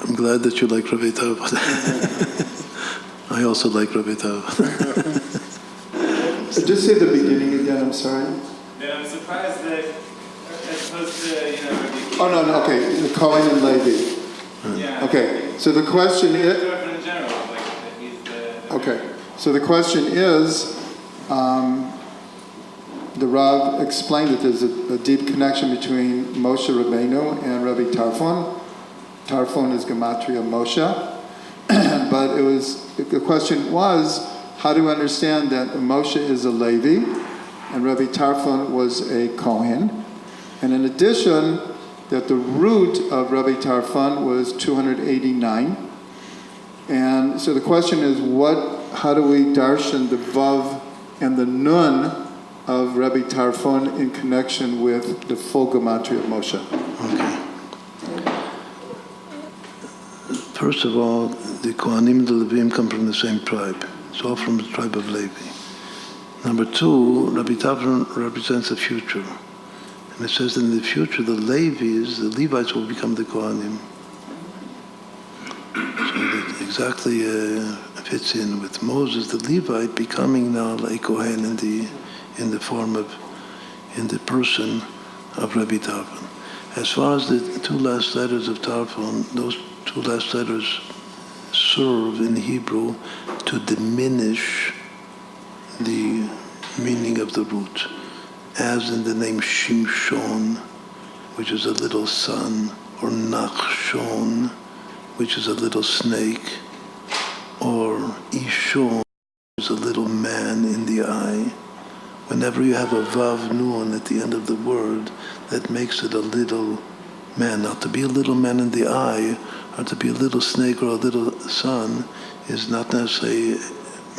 I'm glad that you like Rabbi Tarfon. I also like Rabbi Tarfon. Just say the beginning again, I'm sorry. Then I'm surprised that, as opposed to, Oh, no, okay, the Cohen and Levi. Yeah. Okay, so the question is... in general, like, that he's the Okay, so the question is, the Rav explained that there's a deep connection between Moshe Rabbeinu and Rabbi Tarfon. Tarfon is Gematria Moshe. But the question was, how do we understand that Moshe is a Levi and Rabbi Tarfon was a Kohen? And in addition, that the root of Rabbi Tarfon was 289. And so the question is, how do we darshan the Vav and the Nun of Rabbi Tarfon in connection with the full Gematria of Moshe? Okay. First of all, the Kohanim and the Levim come from the same tribe. It's all from the tribe of Levi. Number two, Rabbi Tarfon represents the future. And it says that in the future, the Levites will become the Kohanim. So that exactly fits in with Moses, the Levite, becoming now a Kohen in the person of Rabbi Tarfon. As far as the two last letters of Tarfon, those two last letters serve in Hebrew to diminish the meaning of the root, as in the name Shimshon, which is a little son, or Nachshon, which is a little snake, or Ishon, which is a little man in the eye. Whenever you have a Vav Nun at the end of the word, that makes it a little man. Now, to be a little man in the eye, or to be a little snake or a little son, is not necessarily,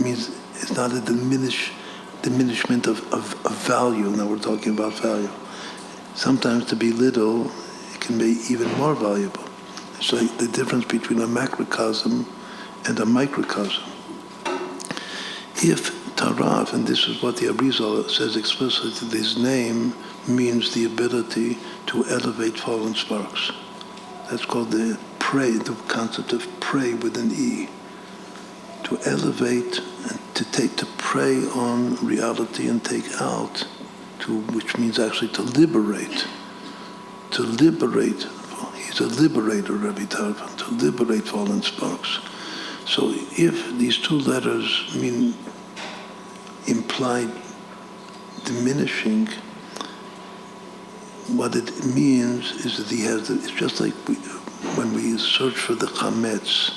means it's not a diminishment of value. Now we're talking about value. Sometimes to be little, it can be even more valuable. It's like the difference between a macrocosm and a microcosm. If Tarav, and this is what the Arizal says explicitly, that his name means the ability to elevate fallen sparks. That's called the concept of prey with an E. To elevate and to prey on reality and take out, which means actually to liberate. To liberate. He's a liberator, Rabbi Tarfon, to liberate fallen sparks. So if these two letters mean implied diminishing, what it means is that it's just like when we search for the chametz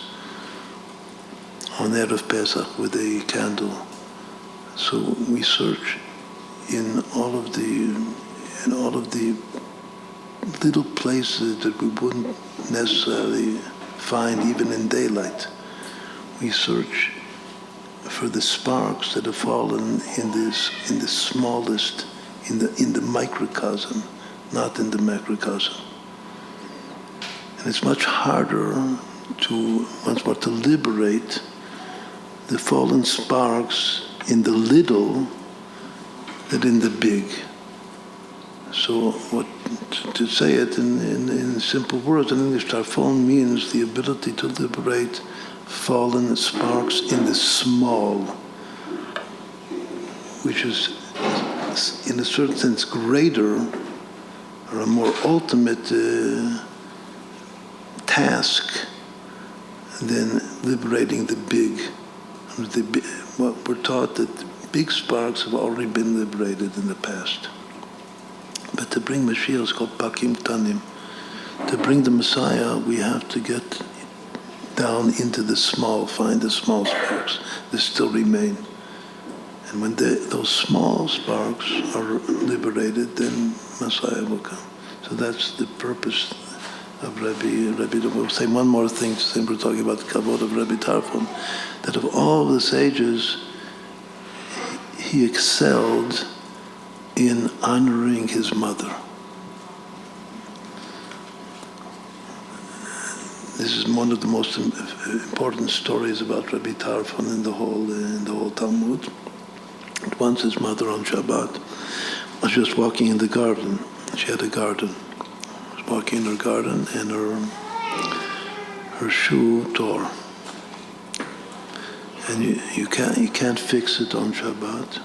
on Erev Pesach with a candle. So we search in all of the little places that we wouldn't necessarily find even in daylight. We search for the sparks that have fallen in the smallest, in the microcosm, not in the macrocosm. And it's much harder to liberate the fallen sparks in the little than in the big. So to say it in simple words, in English, Tarfon means the ability to liberate fallen sparks in the small, which is in a certain sense greater or a more ultimate task than liberating the big. We're taught that big sparks have already been liberated in the past. But to bring Mashiach is called Pakim Tanim. To bring the Messiah, we have to get down into the small, find the small sparks that still remain. And when those small sparks are liberated, then Messiah will come. So that's the purpose of Rabbi. We'll say one more thing, since we're talking about the kavod of Rabbi Tarfon, that of all the sages, he excelled in honoring his mother. This is one of the most important stories about Rabbi Tarfon in the whole Talmud. Once his mother on Shabbat was just walking in the garden. She had a garden. She was walking in her garden, and her shoe tore. And you can't fix it on Shabbat.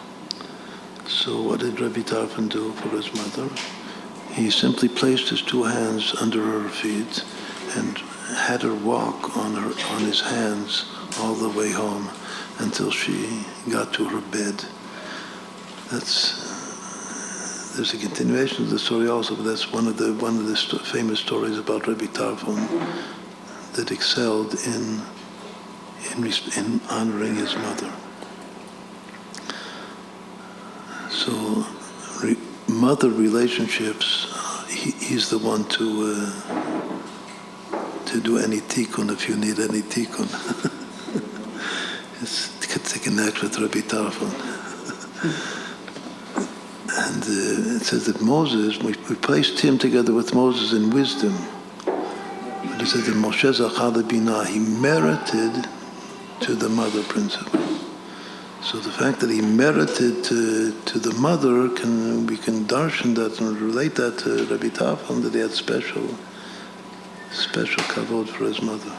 So what did Rabbi Tarfon do for his mother? He simply placed his two hands under her feet and had her walk on his hands all the way home until she got to her bed. There's a continuation of the story also, but that's one of the famous stories about Rabbi Tarfon that excelled in honoring his mother. So, mother relationships, he's the one to do any tikkun if you need any tikkun. To connect with Rabbi Tarfon. And it says that Moses, we placed him together with Moses in wisdom. But it says that Moshe Zachar Binah, he merited to the mother principle. So the fact that he merited to the mother, we can darshan that and relate that to Rabbi Tarfon, that he had special kavod for his mother.